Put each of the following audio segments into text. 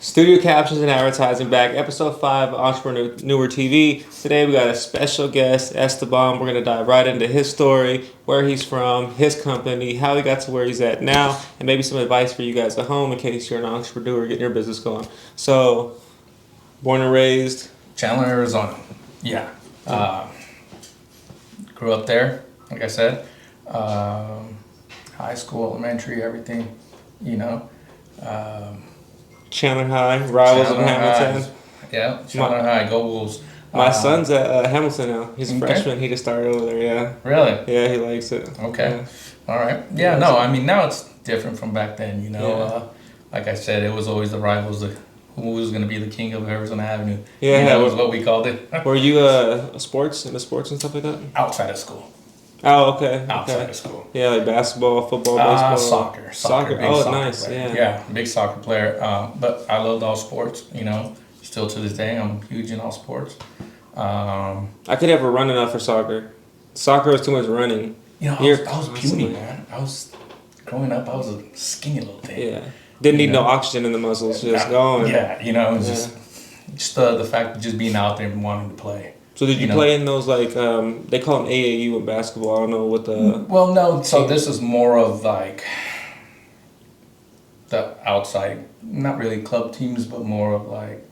Studio Captions and Advertising back, episode 5, Entrepreneur TV. Today we got a special guest, Estavan. We're going to dive right into his story, where he's from, his company, how he got to where he's at now, and maybe some advice for you guys at home in case you're an entrepreneur getting your business going. So, born and raised? Chandler, Arizona. Yeah. Grew up there, like I said. High school, elementary, everything, you know. Chandler High, rivals of Hamilton. Yeah, Chandler High, go Wolves. My son's at Hamilton now. He's a freshman. He just started over there, yeah. Really? Yeah, he likes it. Okay. Yeah. All right. Yeah, no, I mean, now it's different from back then, you know. Yeah. Like I said, it was always the rivals, who was going to be the king of Arizona Avenue. Yeah, you know, that was what we called it. Were you sports and stuff like that? Outside of school. Oh, okay. Outside of school. Yeah, like basketball, football, baseball. Soccer. Oh, soccer nice. Player. Yeah. Yeah, big soccer player. But I loved all sports, you know. Still to this day, I'm huge in all sports. I could never run enough for soccer. Soccer was too much running. You know, I was puny, man. Growing up, I was a skinny little thing. Yeah. Didn't need no oxygen in the muscles, just going. Yeah, you know, just the fact of just being out there and wanting to play. So did you play in those, like, they call them AAU in basketball. I don't know what the... Well, no, so this is more of like the outside, not really club teams, but more of like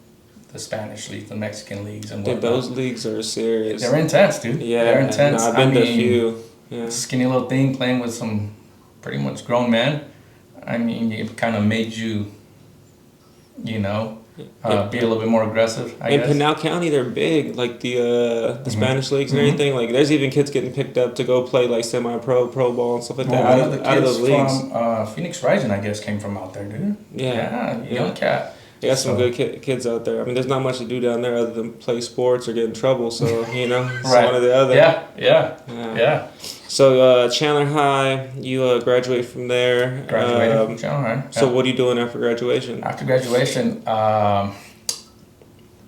the Spanish leagues, the Mexican leagues and whatnot. Dude, those leagues are serious. They're intense, dude. Yeah. They're intense. No, I've been to a few. Yeah. Skinny little thing playing with some pretty much grown men. I mean, it kind of made you, you know... be a little bit more aggressive, I guess. In Pinal County, they're big, like the Spanish leagues and everything. Like, there's even kids getting picked up to go play like semi-pro, pro ball and stuff like that. One of the kids from Phoenix Rising, I guess, came from out there, dude. Yeah, young cat. They got some good kids out there. I mean, there's not much to do down there other than play sports or get in trouble. So you know, it's one or the other. Yeah. So Chandler High, you graduate from there. Graduated from Chandler High. Yeah. So what are you doing after graduation? After graduation,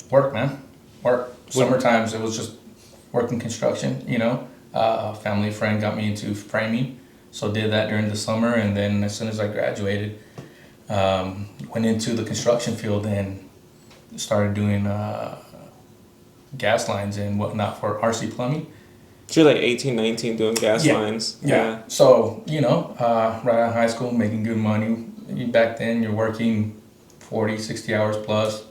work, man. Work. Summer times, it was just working construction, you know. Family friend got me into framing, so did that during the summer, and then as soon as I graduated, went into the construction field and started doing gas lines and whatnot for RC Plumbing. So you're like 18, 19 doing gas lines. Yeah. So, you know, right out of high school, making good money. Back then, you're working 40, 60 hours plus,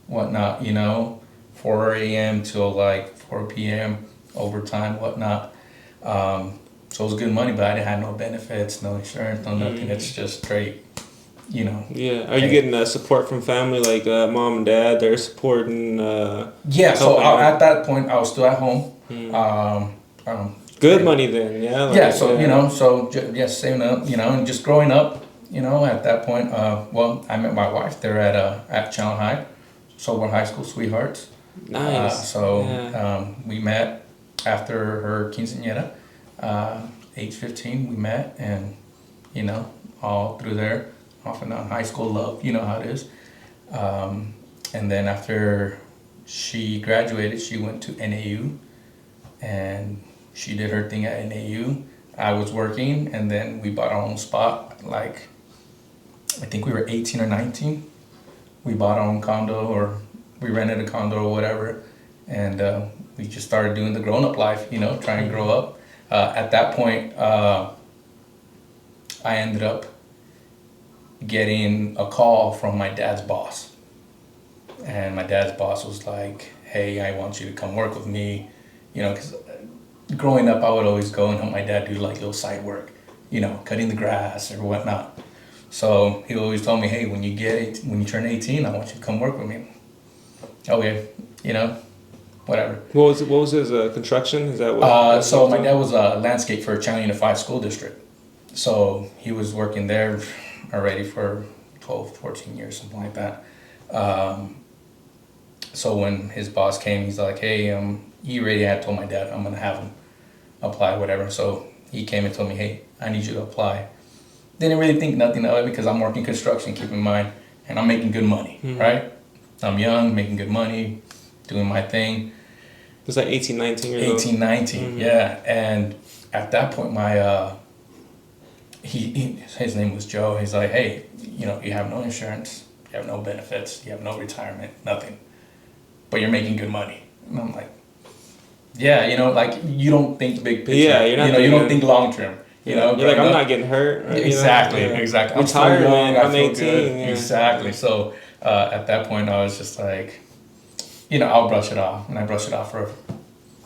whatnot, you know, 4 a.m. till like 4 p.m., overtime, whatnot. So it was good money, but I didn't have no benefits, no insurance, no nothing. It's just straight, you know. Yeah. Are you getting support from family, like mom and dad? They're supporting. Yeah. So at that point, I was still at home. Good money then, yeah. Like, so you know, saving up, you know, and just growing up, you know, at that point, well, I met my wife there at Chandler High, so we're high school sweethearts. Nice. We met after her quinceañera, age 15. We met, and you know, all through there, off and on, high school love, you know how it is. And then after she graduated, she went to NAU, and she did her thing at NAU. I was working, and then we bought our own spot. Like, I think we were 18 or 19. We bought our own condo, or we rented a condo or whatever, and we just started doing the grown-up life, you know, trying to grow up. At that point, I ended up getting a call from my dad's boss. And my dad's boss was like, hey, I want you to come work with me. You know, because growing up, I would always go and help my dad do like little side work, you know, cutting the grass or whatnot. So he always told me, hey, when you turn 18, I want you to come work with me. Okay, you know, whatever. What was his construction? Is that what? So my dad was a landscape for Chandler Unified School District. So he was working there already for 12, 14 years, something like that. So when his boss came, he's like, hey, he already had told my dad, I'm going to have him apply, whatever. So he came and told me, hey, I need you to apply. Didn't really think nothing of it because I'm working construction, keep in mind, and I'm making good money, right? I'm young, making good money, doing my thing. It was like 18, 19 years old. 18, 19, yeah. And at that point, his name was Joe. He's like, hey, you know, you have no insurance. You have no benefits. You have no retirement. Nothing. But you're making good money. And I'm like, yeah, you know, like you don't think big picture. Yeah, you're not. You know, you don't think long term. You know, you're like, I'm growing not up. getting hurt. Right? Exactly, You know? exactly. I'm still Retirement, young. I I'm feel 18. good. Yeah. Exactly. So at that point, I was just like, you know, I'll brush it off, and I brushed it off for,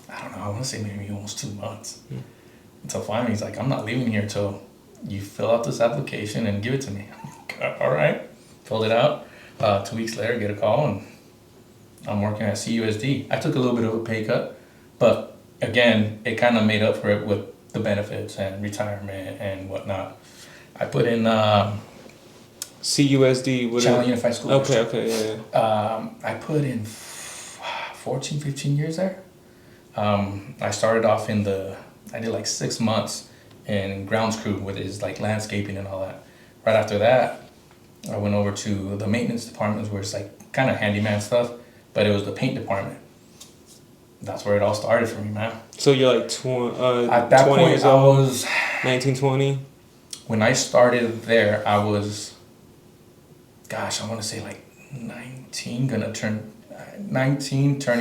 I don't know, I want to say maybe almost 2 months. Until finally, he's like, I'm not leaving here till you fill out this application and give it to me. All right, filled it out. 2 weeks later, get a call, and I'm working at CUSD. I took a little bit of a pay cut, but again, it kind of made up for it with the benefits and retirement and whatnot. I put in CUSD. Channel Unified School Okay, District. okay, yeah. I put in 14, 15 years there. I started off I did like 6 months in grounds crew, which is like landscaping and all that. Right after that, I went over to the maintenance department, where it's like kind of handyman stuff, but it was the paint department. That's where it all started for me, man. So you're like At that 20 point, years I old? was 19, 20? When I started there, I was, gosh, I want to say like 19, turning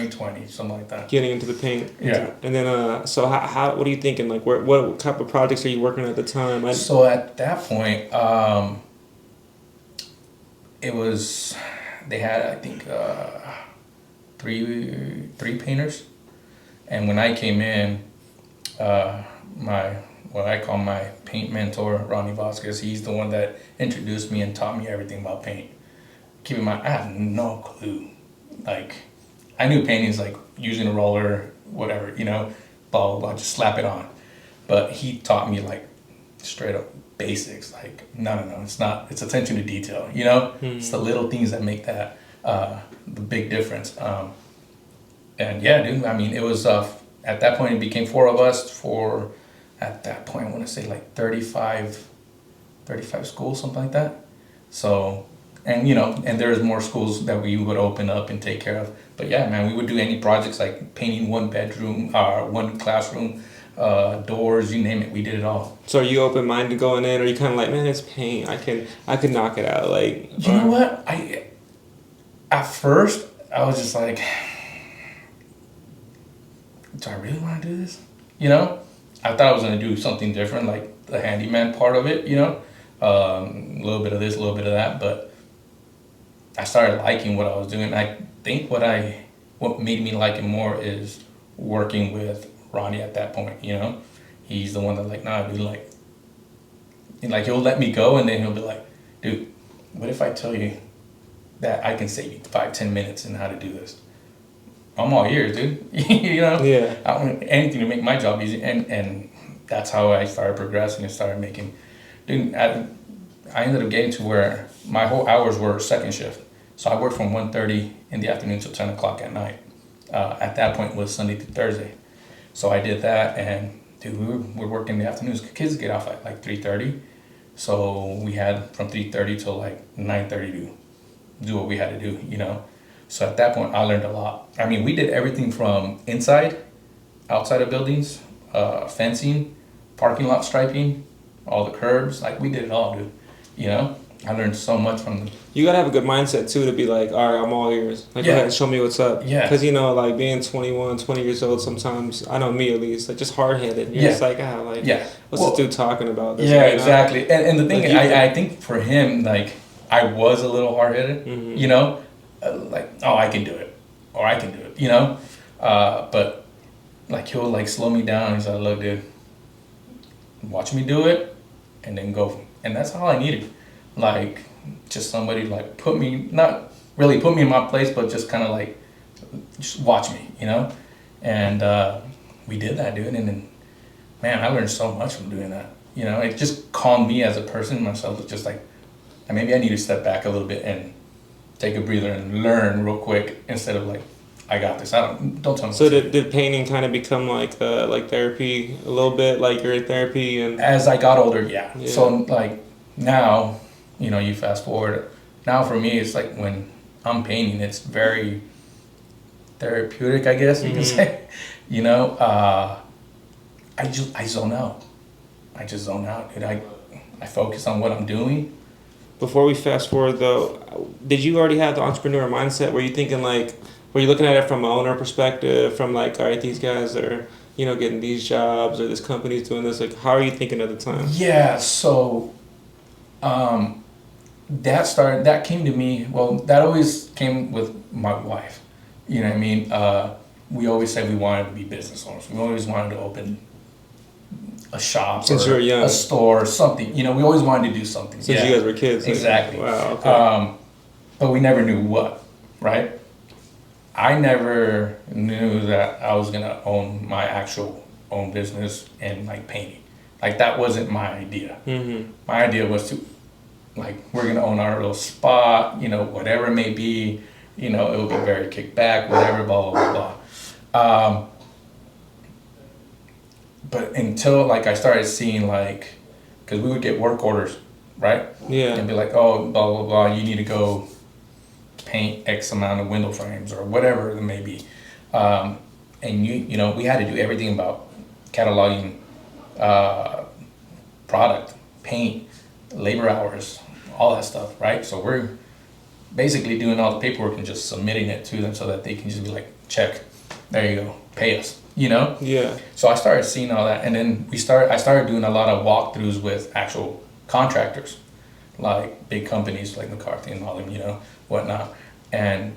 20, something like that. Getting into the paint. Yeah. And then, so how what are you thinking? Like, what type of projects are you working on at the time? So at that point, it was, they had, I think, three painters. And when I came in, what I call my paint mentor, Ronnie Vasquez, he's the one that introduced me and taught me everything about paint. Keep in mind, I have no clue. Like, I knew painting is like using a roller, whatever, you know, blah, blah, blah, just slap it on. But he taught me like straight up basics. Like, no, it's not, it's attention to detail, you know? It's the little things that make that, the big difference. And yeah, dude, I mean, it was, at that point, it became 4 of us at that point, I want to say like 35 schools, something like that. So, and you know, and there's more schools that we would open up and take care of. But yeah, man, we would do any projects like painting one bedroom, one classroom, doors, you name it, we did it all. So are you open-minded going in, or are you kind of like, man, it's paint, I could knock it out, like? You know what? At first, I was just like, do I really want to do this? You know? I thought I was going to do something different, like the handyman part of it, you know? A little bit of this, a little bit of that, but I started liking what I was doing. I think what made me like it more is working with Ronnie at that point, you know? He's the one that like, nah, dude, like he'll let me go, and then he'll be like, dude, what if I tell you that I can save you 5-10 minutes in how to do this? I'm all ears, dude. You know? Yeah. I want anything to make my job easy, and that's how I started progressing and started making. Dude, I ended up getting to where my whole hours were second shift. So I worked from 1:30 in the afternoon till 10 o'clock at night. At that point, it was Sunday through Thursday. So I did that, and dude, we were working in the afternoons. Kids get off at like 3:30. So we had from 3:30 till like 9:30 to do what we had to do, you know? So at that point, I learned a lot. I mean, we did everything from inside, outside of buildings, fencing, parking lot striping, all the curbs. Like, we did it all, dude. You know? I learned so much from them. You gotta have a good mindset, too, to be like, all right, I'm all ears. Like, go ahead and show me what's up. Yeah. Because, you know, like, being 21, 20 years old, sometimes, I know me at least, like, just hard-headed. You're just like, what's this dude talking about? This, yeah, exactly. And the thing, like, I think for him, like, I was a little hard-headed, you know? Like, oh, I can do it, or I can do it, you know? But, like, he'll, like, slow me down. He's like, look, dude, watch me do it, and then go. And that's all I needed. Like, just somebody, like, not really put me in my place, but just kind of, like, just watch me, you know? And we did that, dude, and then, man, I learned so much from doing that. You know, it just calmed me as a person, myself. It's just like, maybe I need to step back a little bit and take a breather and learn real quick instead of like, I got this. Don't tell me. So did painting kind of become like the therapy a little bit, like your therapy? And as I got older, yeah. So like now, you know, you fast forward. Now for me, it's like when I'm painting, it's very therapeutic, I guess you can say. You know, I zone out. I just zone out, dude. I focus on what I'm doing. Before we fast forward though, did you already have the entrepreneur mindset? Were you thinking like, were you looking at it from an owner perspective, from like, all right, these guys are, getting these jobs or this company's doing this? Like, how are you thinking at the time? Yeah, so that came to me, well, that always came with my wife. You know what I mean? We always said we wanted to be business owners. We always wanted to open a shop Since you were young. a store or something. You know, we always wanted to do something. Since you guys were kids. Like, exactly. Wow, okay. But we never knew what, right? I never knew that I was gonna own my actual own business and like painting. Like that wasn't my idea. Mm-hmm. My idea was to, like, we're gonna own our little spot, whatever it may be, it will be very kickback, whatever, blah, blah, blah, blah. But until, like, I started seeing, like, because we would get work orders, right? Yeah. And be like, oh, blah, blah, blah, you need to go paint X amount of window frames or whatever it may be. And, we had to do everything about cataloging product, paint, labor hours, all that stuff, right? So we're basically doing all the paperwork and just submitting it to them so that they can just be like, check, there you go, pay us, Yeah. So I started seeing all that, and then I started doing a lot of walkthroughs with actual contractors, like big companies like McCarthy and all them, whatnot. And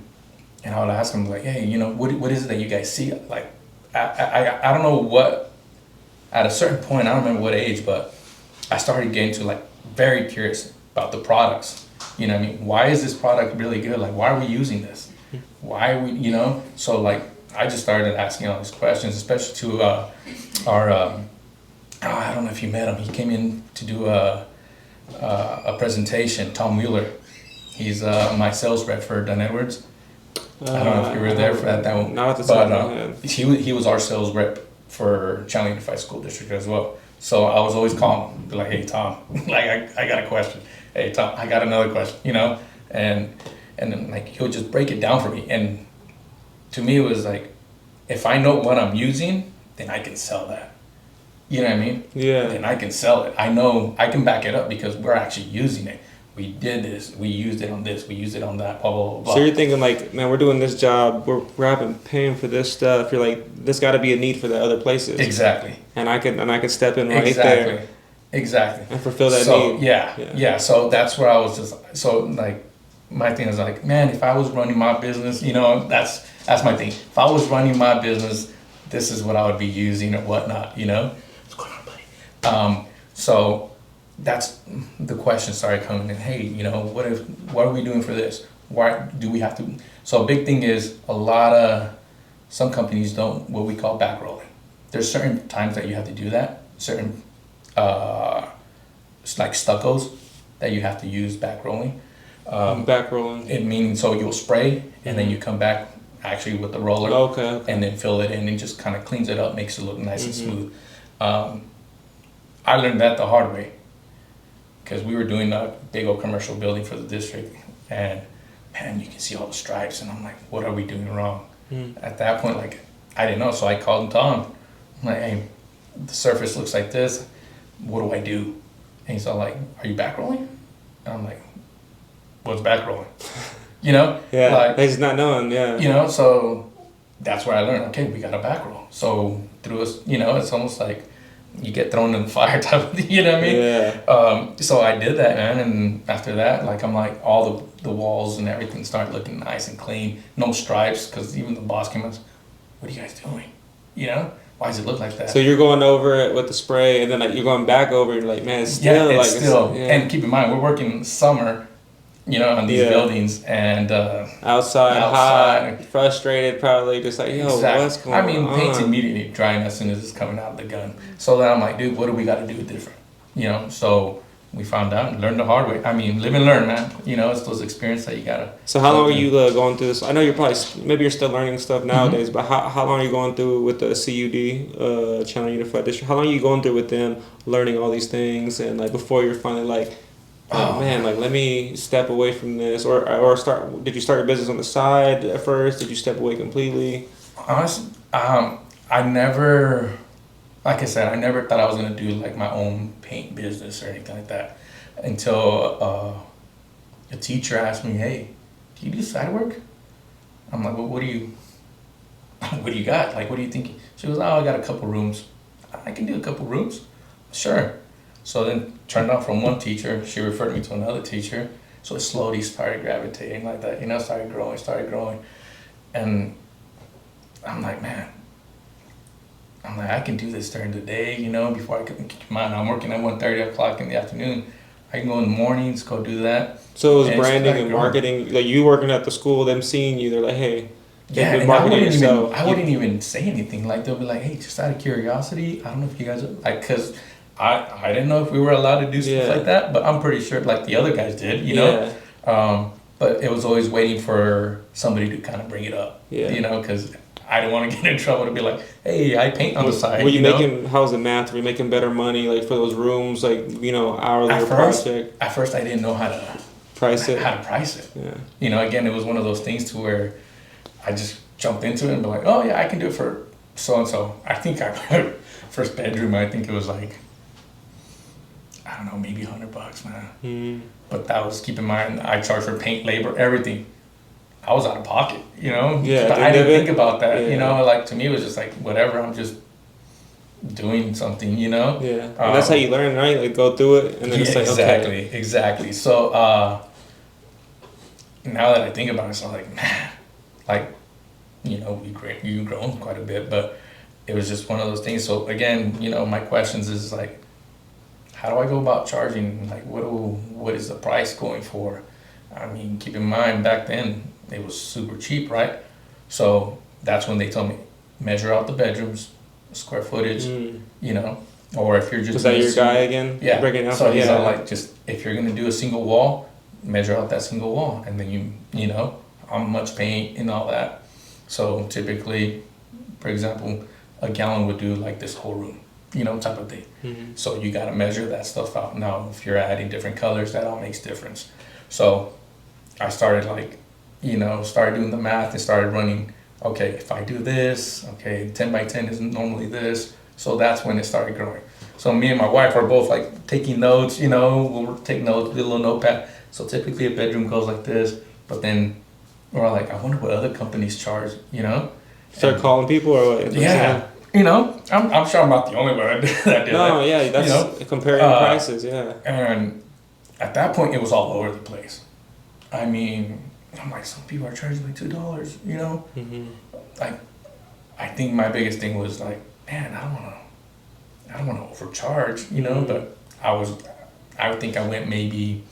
I would ask them like, hey, what is it that you guys see? Like, I don't know what, at a certain point, I don't remember what age, but I started getting to like very curious about the products. You know what I mean? Why is this product really good? Like, why are we using this? Why are we, So like, I just started asking all these questions, especially to our, I don't know if you met him. He came in to do a presentation, Tom Wheeler. He's my sales rep for Dunn Edwards. I don't know if you were there for that one. Not at the time. He was our sales rep for Chandler Unified School District as well. So I was always calling him, be like, hey, Tom, like, I got a question. Hey, Tom, I got another question, And then, like, he'll just break it down for me. And to me, it was like, if I know what I'm using, then I can sell that. You know what I mean? Yeah. Then I can sell it. I know I can back it up because we're actually using it. We did this. We used it on this. We used it on that. Blah blah blah. So you're thinking like, man, we're doing this job. We're paying for this stuff. You're like, there's got to be a need for the other places. Exactly. And I could step in right there. Exactly. And fulfill that need. Yeah. So that's where I was like, my thing is like, man, if I was running my business, that's my thing. If I was running my business, this is what I would be using or whatnot. What's going on, buddy? So that's the question started coming in. Hey, what are we doing for this? Why do we have to? So a big thing is some companies don't what we call back rolling. There's certain times that you have to do that. Certain it's like stuccos that you have to use back rolling. Back rolling. It means so you'll spray and then you come back actually with the roller. Okay. And then fill it in and just kind of cleans it up, makes it look nice and smooth. I learned that the hard way because we were doing a big old commercial building for the district, and man, you can see all the stripes, and I'm like, what are we doing wrong? At that point, like, I didn't know, so I called Tom. I'm like, hey, the surface looks like this. What do I do? And he's all like, are you back rolling? And I'm like, what's back rolling? Yeah, like, he's not knowing, yeah. So that's where I learned, okay, we got a back roll. So through us, it's almost like you get thrown in the fire type of thing, you know what I mean? Yeah. So I did that, man, and after that, like, I'm like, all the walls and everything started looking nice and clean, no stripes, because even the boss came up, what are you guys doing? Why does it look like that? So you're going over it with the spray, and then like you're going back over, and you're like, man, it's still yeah, like still. yeah. And keep in mind, we're working summer, on these buildings, and outside, hot, frustrated, probably just like, yo, what's going on? I mean, paint's immediately drying as soon as it's coming out of the gun. So then I'm like, dude, what do we got to do different? So we found out and learned the hard way. I mean, live and learn, man. It's those experiences that you gotta. So how long are you going through this? I know you're maybe you're still learning stuff nowadays, but how long are you going through with the CUD, Chandler Unified District? How long are you going through with them, learning all these things, and like before you're finally like, oh man, like let me step away from this, or start? Did you start your business on the side at first? Did you step away completely? Honestly, I never, like I said, I never thought I was gonna do like my own paint business or anything like that until a teacher asked me, "Hey, do you do side work?" I'm like, "Well, what do you got? Like, what are you thinking?" She goes, "Oh, I got a couple rooms. I can do a couple rooms, sure." So then, turned out from one teacher, she referred me to another teacher. So it slowly started gravitating like that, started growing. And I'm like, man, I can do this during the day, before I can, keep in mind, I'm working at 1:30 o'clock in the afternoon. I can go in the mornings, go do that. So it was And branding and marketing, like you working at the school, them seeing you, they're like, hey, Yeah, been and marketing yourself. I wouldn't even say anything. Like, they'll be like, "Hey, just out of curiosity, I don't know if you guys are like," because I didn't know if we were allowed to do stuff like that, but I'm pretty sure like the other guys did. But it was always waiting for somebody to kind of bring it up. Because I didn't want to get in trouble to be like, "Hey, I paint on the side." Were you making, how's the math? Were you making better money like for those rooms, like, hourly or project? At first, I didn't know how to price it. Yeah. Again, it was one of those things to where I just jumped into it and be like, "Oh yeah, I can do it for so and so." I think first bedroom, I think it was like, I don't know, maybe $100, man. But that was, keep in mind, I charged for paint, labor, everything. I was out of pocket, Yeah, but I didn't think about that, like, to me it was just like, whatever, I'm just doing something, Yeah, and that's how you learn, right? Like, go through it, and then it's like, exactly. So now that I think about it, it's like, man, like, you've grown quite a bit, but it was just one of those things. So again, my questions is like, how do I go about charging? Like, what is the price going for? I mean, keep in mind, back then it was super cheap, right? So that's when they told me, measure out the bedrooms, square footage, or if you're just... Was that your guy again? Yeah. Breaking out, so he's all like, just, if you're going to do a single wall, measure out that single wall. And then how much paint and all that. So typically, for example, a gallon would do like this whole room, type of thing. So you got to measure that stuff out. Now, if you're adding different colors, that all makes difference. So I started started doing the math and started running, okay, if I do this, okay, 10 by 10 is normally this. So that's when it started growing. So me and my wife are both like taking notes, we'll take notes with a little notepad. So typically a bedroom goes like this, but then we're like, I wonder what other companies charge, Start calling people or what? Yeah. I'm sure I'm not the only one that did that. No, yeah, that's comparing prices, yeah. And at that point, it was all over the place. I mean, I'm like, some people are charging like $2, Like, I think my biggest thing was like, man, I don't want to overcharge, but I would think I went maybe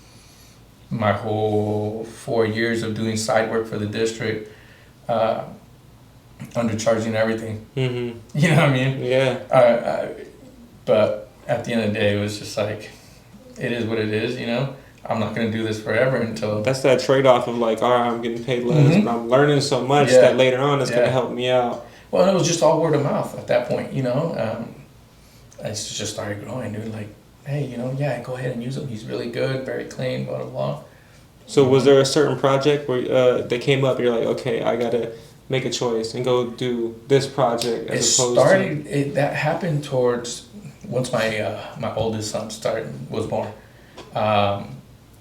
my whole 4 years of doing side work for the district, undercharging everything. You know what I mean? Yeah. But at the end of the day, it was just like, it is what it is, I'm not going to do this forever until... That's that trade-off of like, all right, I'm getting paid less, but I'm learning so much that later on it's going to help me out. Well, it was just all word of mouth at that point, I just started growing, dude, like, hey, go ahead and use him. He's really good, very clean, blah, blah, blah. So was there a certain project where they came up, you're like, okay, I got to make a choice and go do this project that happened towards, once my oldest son was born.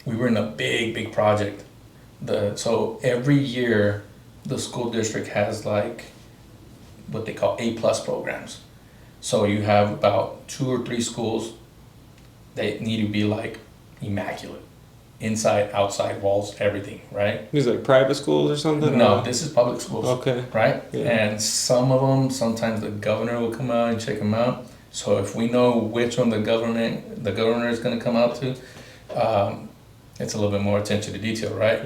We were in a big project. So every year, the school district has like what they call A+ programs. So you have about 2 or 3 schools that need to be like immaculate, inside, outside, walls, everything, right? These like private schools or something? No, this is public schools. Okay. Right? Yeah. And some of them, sometimes the governor will come out and check them out. So if we know which one the governor is going to come out to, it's a little bit more attention to detail, right?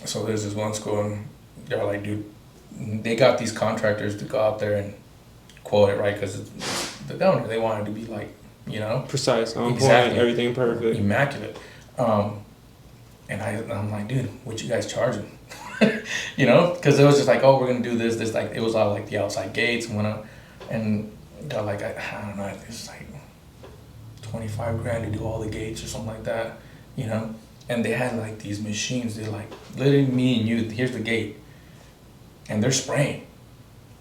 So there's this one school, and they're like, dude, they got these contractors to go out there and quote it, right? Because the governor, they wanted to be like, precise, on point, everything perfect, immaculate. And I'm like, dude, what you guys charging? Because it was just like, oh, we're gonna do this. Like, it was all like the outside gates and they're like, I don't know, it's like $25,000 to do all the gates or something like that, And they had like these machines. They're like, literally, me and you. Here's the gate, and they're spraying.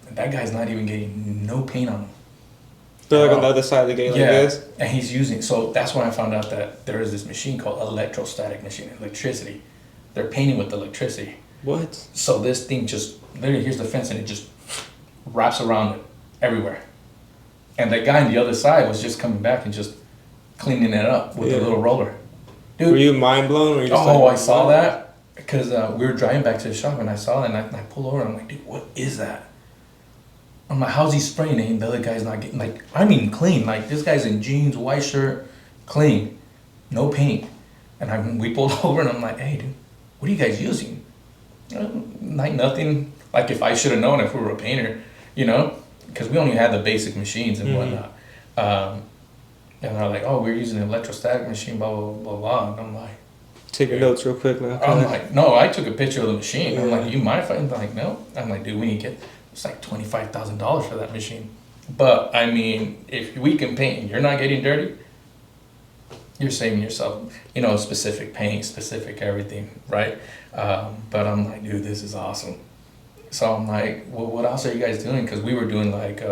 And that guy's not even getting no paint on him. They're like on the other side of the gate like this? And he's using, so that's when I found out that there is this machine called electrostatic machine, electricity. They're painting with electricity. What? So this thing just, literally, here's the fence, and it just wraps around it everywhere. And the guy on the other side was just coming back and just cleaning it up with a little roller. Dude, were you mind blown? Or were you just I saw that because we were driving back to the shop, and I saw it, and I pulled over, and I'm like, dude, what is that? I'm like, how's he spraying it? And the other guy's not getting, like, I mean clean. Like, this guy's in jeans, white shirt, clean, no paint. And we pulled over, and I'm like, hey, dude, what are you guys using? Like, nothing. Like, if I should have known if we were a painter, you know? Because we only had the basic machines and whatnot. And they're like, oh, we're using an electrostatic machine, blah, blah, blah, blah. And I'm like... Take notes real quick now. I'm like, no, I took a picture of the machine. I'm like, you mind if I... I'm like, no. I'm like, dude, we need to get... It's like $25,000 for that machine. But, I mean, if we can paint and you're not getting dirty, you're saving yourself, you know, specific paint, specific everything, right? But I'm like, dude, this is awesome. So I'm like, well, what else are you guys doing? Because we were doing, like,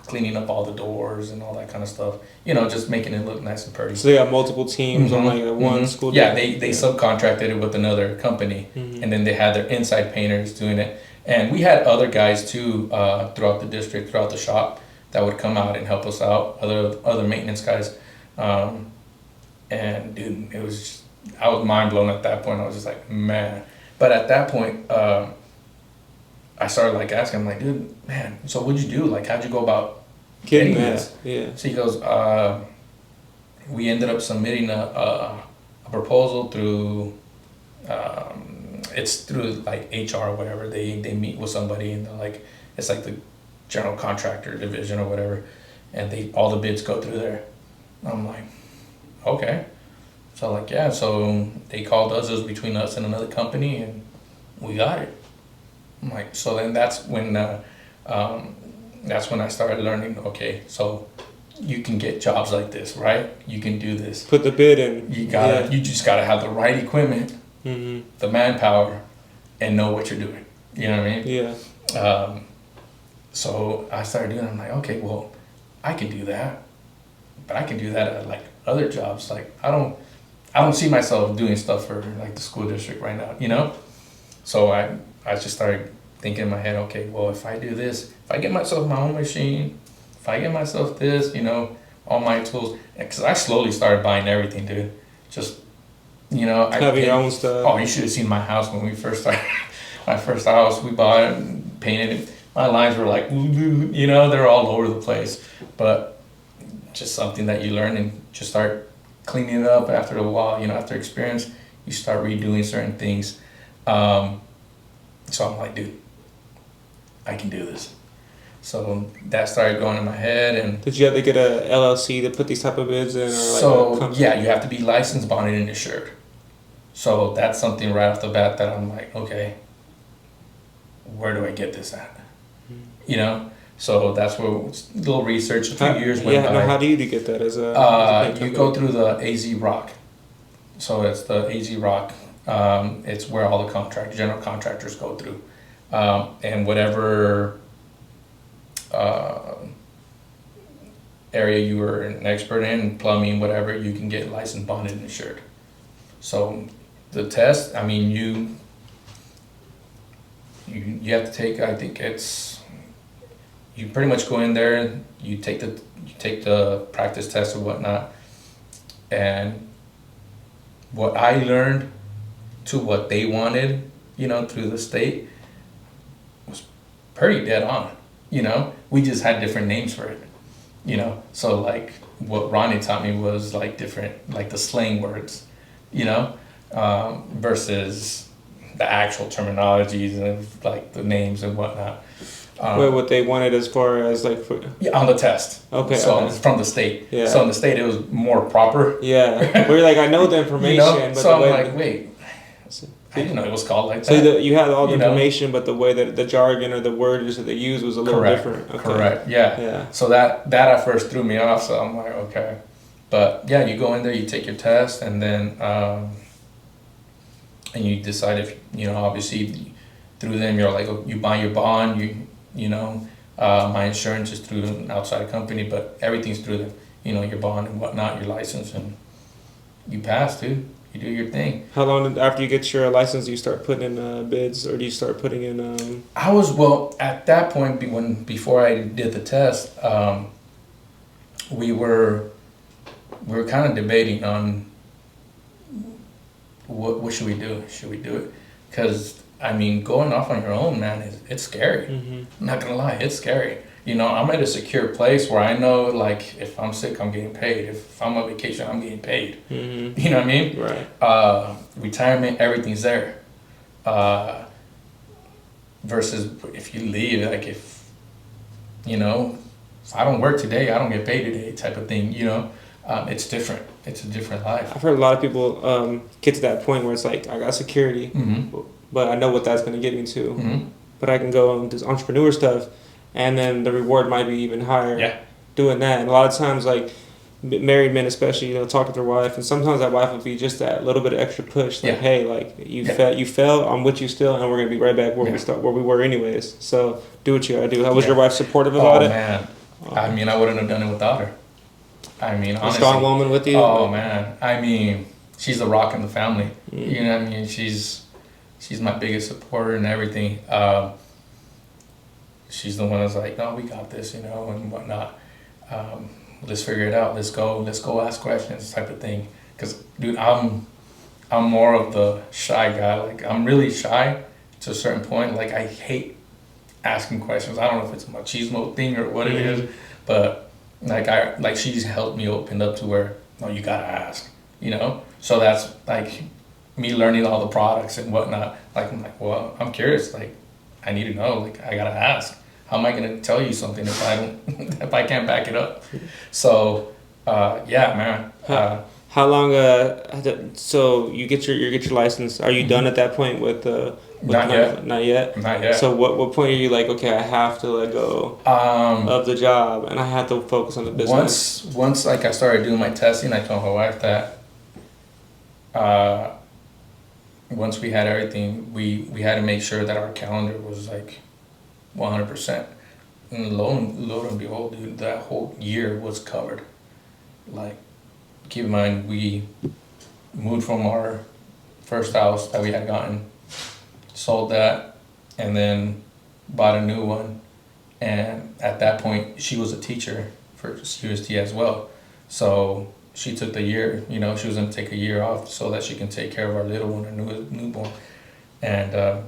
cleaning up all the doors and all that kind of stuff. You know, just making it look nice and pretty. So they got multiple teams on, like, one school? Yeah, they subcontracted it with another company. And then they had their inside painters doing it. And we had other guys too throughout the district, throughout the shop, that would come out and help us out. Other maintenance guys, and dude, it was just, I was mind blown at that point. I was just like, man. But at that point, I started like asking him, like, dude, man, so what'd you do? Like, how'd you go about getting this? Yeah. So he goes, we ended up submitting a proposal through. It's through like HR or whatever. They meet with somebody and they're like, it's like the general contractor division or whatever, and all the bids go through there. I'm like, okay. So like, yeah, so they called us. It was between us and another company, and we got it. I'm like, so then that's when I started learning. Okay, so you can get jobs like this, right? You can do this. Put the bid in. You just gotta have the right equipment. The manpower, and know what you're doing. You know what I mean? Yeah. So I started doing it. I'm like, okay, well, I can do that, but I can do that at like other jobs. Like I don't see myself doing stuff for like the school district right now. You know? So I just started thinking in my head, okay, well, if I do this, if I get myself my own machine, if I get myself this, you know, all my tools, because I slowly started buying everything, dude. Just you know, having your own stuff. Oh, you should have seen my house when we first started. My first house, we bought it and painted it. My lines were like, you know, they're all over the place. But just something that you learn and just start cleaning it up after a while. You know, after experience, you start redoing certain things. So I'm like, dude, I can do this. So that started going in my head. And did you have to get a LLC to put these type of bids in? Or so yeah, you have to be licensed, bonded, and insured. So that's something right off the bat that I'm like, okay, where do I get this at? You know, so that's where little research. A few years went by. How do you get that as a? You go through the AZ Rock. So it's the AZ Rock. It's where all the general contractors go through, and whatever area you were an expert in, plumbing, whatever, you can get licensed, bonded, and insured. So the test, I mean, you have to take, I think you pretty much go in there, you take the practice test or whatnot, and what I learned to what they wanted, you know, through the state was pretty dead on. You know, we just had different names for it, you know. So like what Ronnie taught me was like different, like the slang words, you know, versus the actual terminologies and like the names and whatnot. What they wanted as far as like yeah, on the test. Okay. So it's from the state. Yeah. So in the state it was more proper. Yeah. We're like, I know the information, you know? but so the I'm way like, wait. I didn't know it was called like so that. So you had all the information, but the way that the jargon or the words that they used was a little different. Okay. Correct. Yeah. Yeah. So that at first threw me off. So I'm like, okay, but yeah, you go in there, you take your test, and then and you decide if you know. Obviously, through them, you're like, you buy your bond. You know, My insurance is through an outside company, but everything's through them. You know, your bond and whatnot, your license, and you pass, dude. You do your thing. How long after you get your license do you start putting in bids, or do you start putting in? I was well at that point before I did the test. We were kind of debating on what should we do? Should we do it? Because I mean, going off on your own, man, it's scary. Mm-hmm. I'm not gonna lie, it's scary. You know, I'm at a secure place where I know, like, if I'm sick, I'm getting paid. If I'm on vacation, I'm getting paid. Mm-hmm. You know what I mean? Right. Retirement, everything's there. Versus if you leave, like, if I don't work today, I don't get paid today, type of thing. You know, it's different. It's a different life. I've heard a lot of people get to that point where it's like, I got security, Mm-hmm. but I know what that's going to get me to. Mm-hmm. But I can go and do this entrepreneur stuff, and then the reward might be even higher. Yeah. Doing that, and a lot of times, like married men especially, talk to their wife, and sometimes that wife will be just that little bit of extra push, like, Yeah. hey, like you fell, I'm with you still, and we're gonna be right back where we were anyways. So do what you gotta do. How was your wife supportive about it? Oh man, I mean, I wouldn't have done it without her. I mean, honestly, a strong woman with you. Oh man, I mean, she's the rock in the family. Mm. You know what I mean? She's my biggest supporter and everything. She's the one that's like, no, we got this, and whatnot. Let's figure it out. Let's go ask questions, type of thing. Cause dude, I'm more of the shy guy. Like, I'm really shy to a certain point. Like, I hate asking questions. I don't know if it's a machismo thing or what it is, but like she's helped me open up to where, no, you gotta ask, So that's like me learning all the products and whatnot. Like, I'm like, well, I'm curious. Like, I need to know. Like, I gotta ask. How am I gonna tell you something if I don't, if I can't back it up? So, yeah, man. How long? So you get your license. Are you done at that point with Not yet. Not yet. Not yet. So what point are you like? Okay, I have to let go of the job, and I have to focus on the business. Once like I started doing my testing, I told my wife that. Once we had everything, we had to make sure that our calendar was like 100%. And lo and behold, dude, that whole year was covered. Like, keep in mind, we moved from our first house that we had gotten, sold that, and then bought a new one. And at that point, she was a teacher for UST as well. So she took the year, she was going to take a year off so that she can take care of our little one, our newborn. And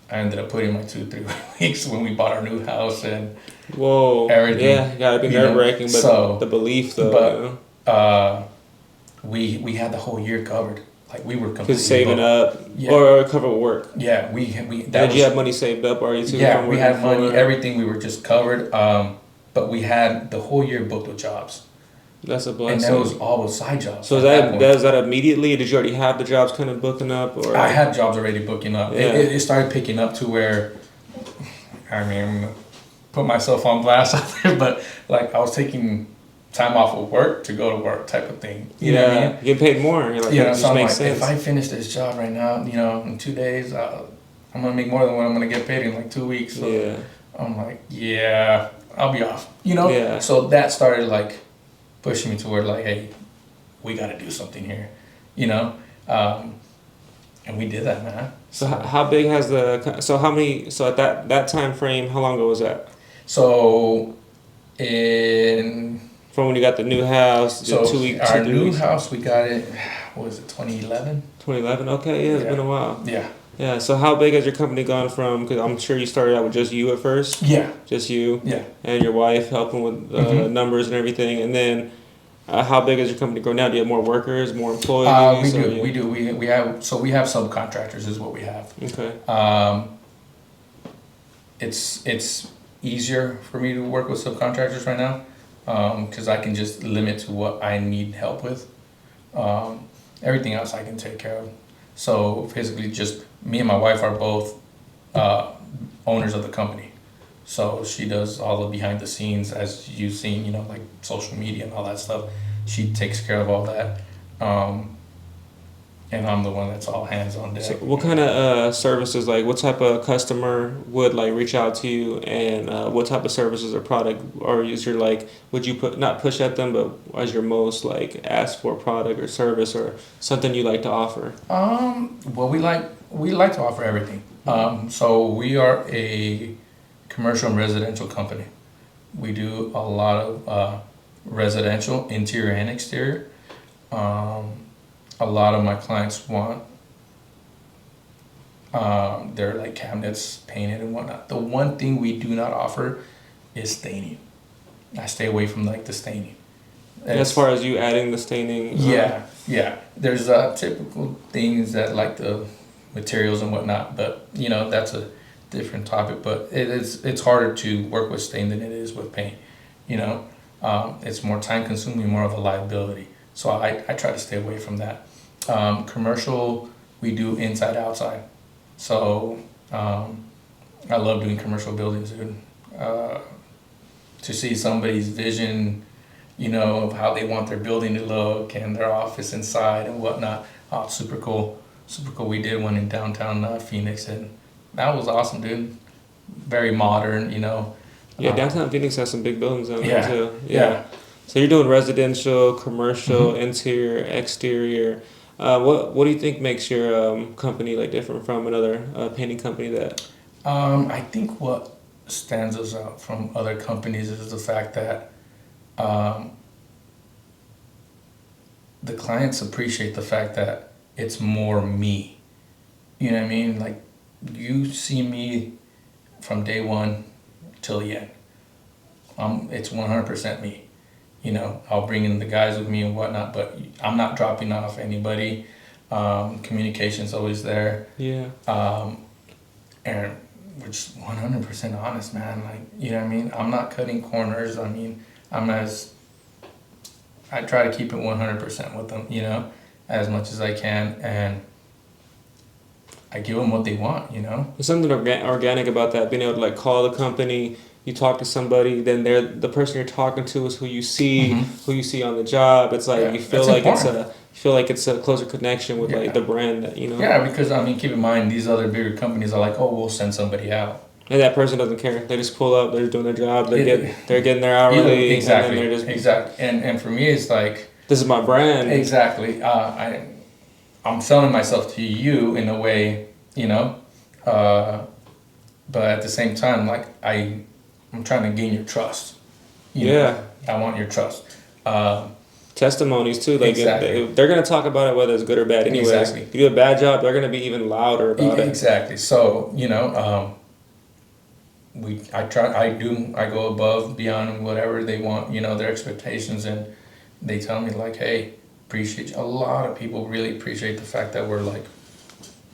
I ended up putting my 2-3 weeks when we bought our new house and whoa, everything. Yeah, gotta be nerve-wracking, but so, the belief though. But we had the whole year covered. Like, we were completely saving booked. up or cover work. Yeah, we. Did you have money saved up already too? Yeah, we had money, everything. We were just covered. But we had the whole year booked with jobs. That's a blessing. And that was all with side jobs. So is that immediately? Did you already have the jobs kind of booking up? Or I had jobs already booking up. Yeah. It started picking up to where, I mean, I'm gonna put myself on blast out there, but like, I was taking time off of work to go to work, type of thing. You know what I mean? You get paid more. You're like, so I'm like, sense. if I finish this job right now, in 2 days, I'm gonna make more than what I'm gonna get paid in like 2 weeks. So yeah. I'm like, yeah, I'll be off. Yeah. So that started like pushing me toward like, hey, we got to do something here, and we did that, man. So how big has so at that time frame, how long ago was that? So from when you got the new house, so 2 weeks. Our new house, we got it. What was it? 2011. 2011. Okay, yeah, it's been a while. Yeah. Yeah. So how big has your company gone from? Because I'm sure you started out with just you at first. Yeah. Just you. Yeah. And your wife helping with numbers and everything, and then how big has your company grown now? Do you have more workers, more employees? We do. We have subcontractors is what we have. Okay. It's easier for me to work with subcontractors right now because I can just limit to what I need help with. Everything else I can take care of. So physically, just me and my wife are both owners of the company. So she does all the behind the scenes, as you've seen, like social media and all that stuff. She takes care of all that. and I'm the one that's all hands on deck. So what kind of services, like what type of customer would like reach out to you, and what type of services or product, or is your like, would you put not push at them, but as your most like ask for product or service or something you like to offer? Well, we like to offer everything. So we are a commercial and residential company. We do a lot of residential interior and exterior. A lot of my clients want their like cabinets painted and whatnot. The one thing we do not offer is staining. I stay away from like the staining. As far as you adding the staining, Yeah. There's typical things that like the materials and whatnot, but that's a different topic. But it's harder to work with stain than it is with paint. You know, it's more time consuming, more of a liability. So I try to stay away from that. Commercial, we do inside outside. So I love doing commercial buildings, dude. To see somebody's vision, of how they want their building to look and their office inside and whatnot. Oh, super cool. Super cool. We did one in downtown Phoenix, and that was awesome, dude. Very modern, Yeah, downtown Phoenix has some big buildings down Yeah, there too. yeah. So you're doing residential, commercial, interior, exterior. What do you think makes your company like different from another painting company that? I think what stands us out from other companies is the fact that the clients appreciate the fact that it's more me. You know what I mean? Like, you see me from day one till the end. It's 100% me. I'll bring in the guys with me and whatnot, but I'm not dropping off anybody. Communication's always there. Yeah. And we're just 100% honest, man. Like, you know what I mean? I'm not cutting corners. I mean, I try to keep it 100% with them, as much as I can. And I give them what they want, There's something organic about that. Being able to like call the company, you talk to somebody, then the person you're talking to is who you see, who you see on the job. It's like you feel like it's a closer connection with like the brand that Yeah, because keep in mind these other bigger companies are like, oh, we'll send somebody out. And that person doesn't care. They just pull up. They're just doing their job. They're getting their hourly. Exactly. And then they're just exactly. And for me, it's like, this is my brand. Exactly. I'm selling myself to you in a way, but at the same time, like I'm trying to gain your trust. I want your trust. Testimonies too. Like Exactly. they're gonna talk about it whether it's good or bad. Anyways, Exactly. if you do a bad job, they're gonna be even louder about it. Exactly. So I go above, beyond whatever they want, their expectations, and they tell me like, hey, appreciate you. A lot of people really appreciate the fact that we're like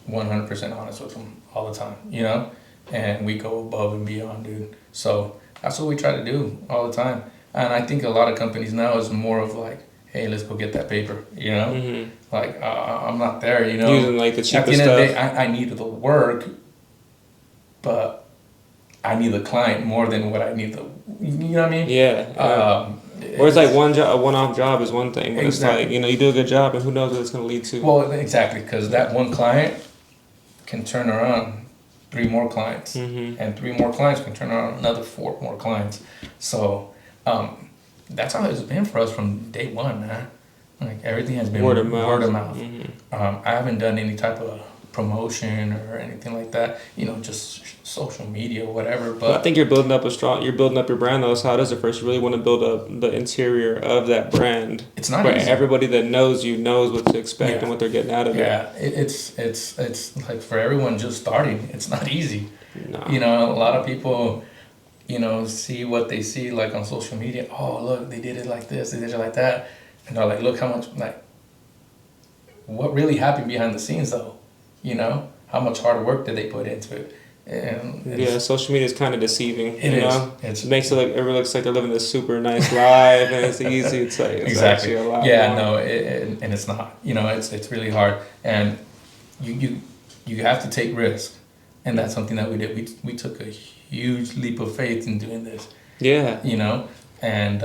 100% honest with them all the time, and we go above and beyond, dude. So that's what we try to do all the time. And I think a lot of companies now is more of like, hey, let's go get that paper, Like, I'm not there, Using like the cheapest At the end stuff. of the day, I need the work, but I need the client more than what I need you know what I mean? Yeah. Whereas like a one-off job is one thing, but Exactly. it's like you do a good job, and who knows what it's gonna lead to. Well, exactly, because that one client can turn around 3 more clients, and 3 more clients can turn around another 4 more clients. So that's how it's been for us from day one, man. Like, everything has been Word of mouth. Word of mouth. I haven't done any type of promotion or anything like that. Just social media or whatever. But I think you're building up your brand though. That's how it is at first. You really want to build up the interior of that brand. It's not where easy. everybody that knows you knows what to expect and what they're getting out of it. Yeah, it's like for everyone just starting, it's not easy. No. A lot of people, see what they see like on social media. Oh, look, they did it like this, they did it like that, and they're like, look how much, like, what really happened behind the scenes though. How much hard work did they put into it? And social media is kind of deceiving. It is. It makes everyone looks like they're living this super nice life and it's easy. It's like it's exactly. actually a lot. Yeah, more. no, and it's not. It's really hard, and you have to take risk, and that's something that we did. We took a huge leap of faith in doing this. Yeah. And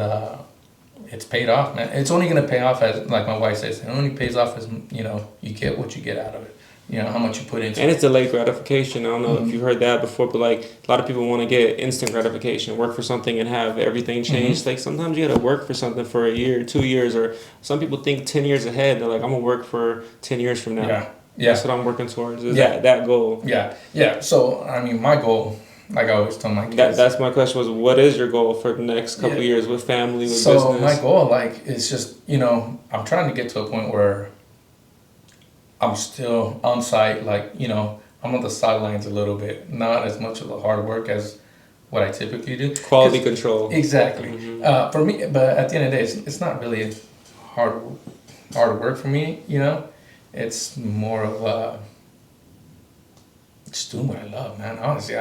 it's paid off, man. It's only gonna pay off as, like my wife says, it only pays off as, you get what you get out of it. How much you put into And it. it's delayed gratification. I don't know if you've heard that before, but like a lot of people want to get instant gratification, work for something and have everything changed. Like sometimes you got to work for something for a year, 2 years, or some people think 10 years ahead. They're like, I'm gonna work for 10 years from now. Yeah. That's what I'm working towards. Is Yeah. that goal? Yeah. So I mean, my goal, like I always tell my kids. That's my question. Was what is your goal for the next couple years with family, with business? So my goal, like, is just I'm trying to get to a point where I'm still on site, like, I'm on the sidelines a little bit, not as much of the hard work as what I typically do. Quality control. Exactly. For me, but at the end of the day, it's not really hard work for me, It's more of just doing what I love, man. Honestly,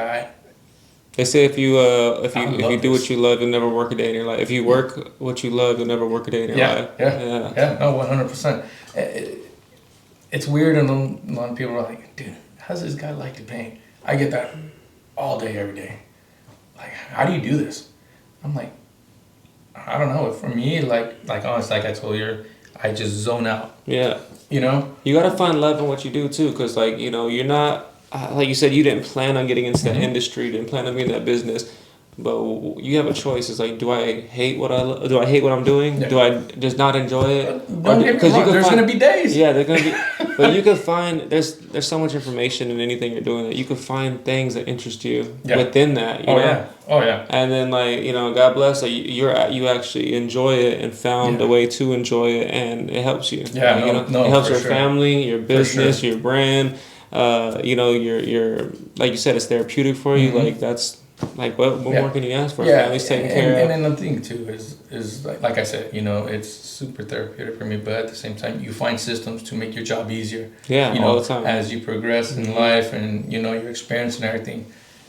They say if you do what this. you love, you'll never work a day in your life. If you work what you love, you'll never work a day in your life. Yeah. No, 100%. It's weird, and a lot of people are like, dude, how's this guy like to paint? I get that all day, every day. Like, how do you do this? I'm like, I don't know. For me, like honestly, like I told you, I just zone out. Yeah. You gotta find love in what you do too, because like you're not like you said, you didn't plan on getting into that industry, didn't plan on being in that business. But you have a choice. It's like, do I hate what do I hate what I'm doing? Yeah. Do I just not enjoy it? Don't get me wrong. There's gonna be days. Yeah, there's gonna be. But you can find there's so much information in anything you're doing that you can find things that interest you within that. You know? Oh yeah. And then God bless, like you actually enjoy it and found a way to enjoy it, and it helps you. Yeah, it helps your family, your business, your brand. Your like you said, it's therapeutic for you. Like that's. Like what more can you ask for? Family's taken care of. And then the thing too is like I said, it's super therapeutic for me. But at the same time, you find systems to make your job easier. Yeah, all the time. As you progress in life and your experience and everything,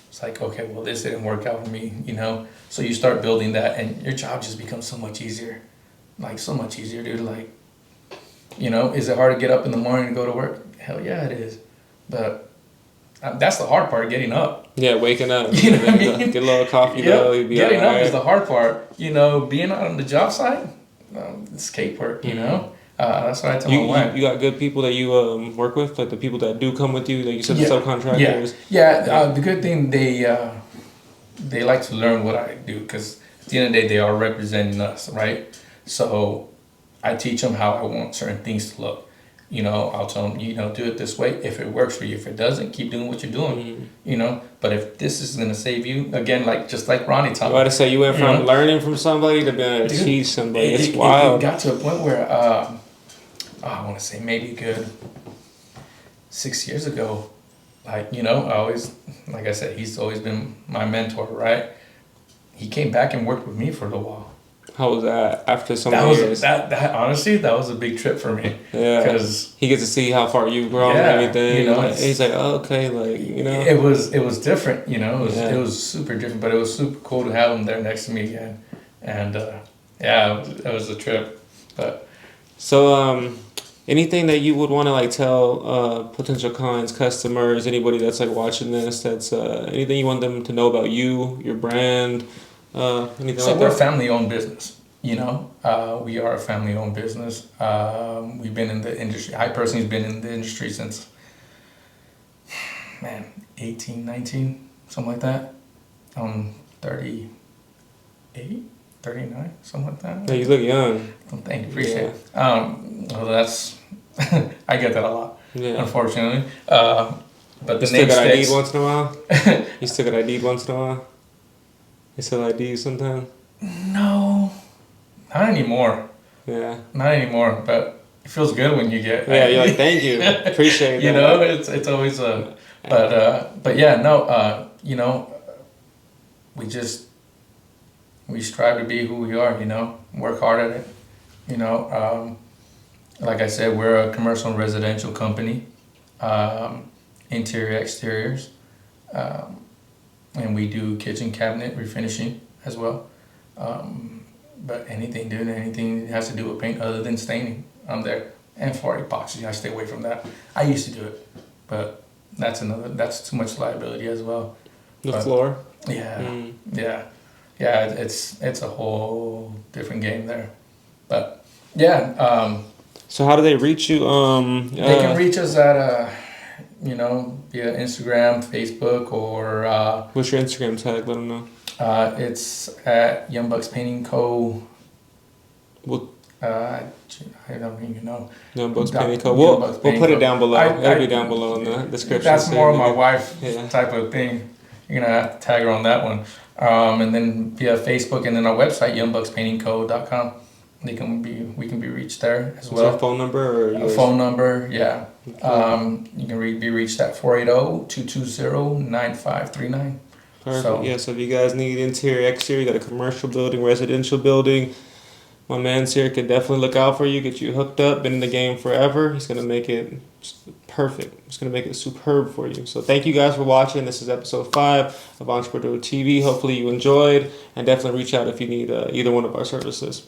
it's like, okay, well, this didn't work out for me. So you start building that, and your job just becomes so much easier. Like so much easier, dude. Like, is it hard to get up in the morning and go to work? Hell yeah, it is. But that's the hard part, getting up. Yeah, waking up. You know what I mean? Get a little coffee, getting up is the hard part. Being out on the job site, it's capework, That's what I tell my wife. You got good people that you work with, like the people that do come with you, like you said, the subcontractors. The good thing, they like to learn what I do, because at the end of the day, they are representing us, right? So I teach them how I want certain things to look. I'll tell them, do it this way if it works for you. If it doesn't, keep doing what you're doing, But if this is going to save you, again, just like Ronnie taught me. I to say, you went from learning from somebody to being able to teach somebody. It's wild. It got to a point where, I want to say maybe a good 6 years ago, I always, like I said, he's always been my mentor, right? He came back and worked with me for a little while. How was that after so many years? That honestly, that was a big trip for me. Yeah, because he gets to see how far you've grown and everything. He's like, oh, okay, It was different, It was super different, but it was super cool to have him there next to me again, and it was a trip. But so, anything that you would want to tell potential clients, customers, anybody that's watching this, that's anything you want them to know about you, your brand. Anything so like we're that? a family-owned business, we are a family-owned business. We've been in the industry. I personally have been in the industry since, 18, 19, something like that. 38, 39, something like that. Yeah, you look young. Oh, thank you, appreciate it. Well, that's, I get that a lot, unfortunately. But the You still got ID'd once in a while? You still got ID'd once in a while? You still ID you sometimes? No, not anymore. Yeah. Not anymore, but it feels good when you get. Yeah, you're like, thank you, appreciate that. It's always but yeah, no, we strive to be who we are, work hard at it, like I said, we're a commercial and residential company, interior, exteriors, and we do kitchen cabinet refinishing as well. But anything that has to do with paint other than staining, I'm there. And for epoxy, I stay away from that. I used to do it, but that's too much liability as well. The floor? Yeah, yeah. yeah, it's a whole different game there. But yeah, So how do they reach you? they can reach us at via Instagram, Facebook, or What's your Instagram tag? Let them know. it's at Young Bucks Painting Co. We'll I don't even know. Young Bucks Painting Co. Young We'll Bucks we'll Painting put it Co. down below. It'll be down below in the description. That's so more of you my can- wife Yeah. type of thing. You're gonna have to tag her on that one. And then via Facebook and then our website, youngbuckspaintingco.com. We can be reached there as Is well. there a phone number or A yours? phone number, yeah. You can be reached at 480-220-9539. Perfect. So- Yeah. So if you guys need interior, exterior, you got a commercial building, residential building. My man's here could definitely look out for you, get you hooked up. Been in the game forever. He's gonna make it perfect. He's gonna make it superb for you. So thank you guys for watching. This is episode 5 of Entrepreneur TV. Hopefully you enjoyed, and definitely reach out if you need either one of our services.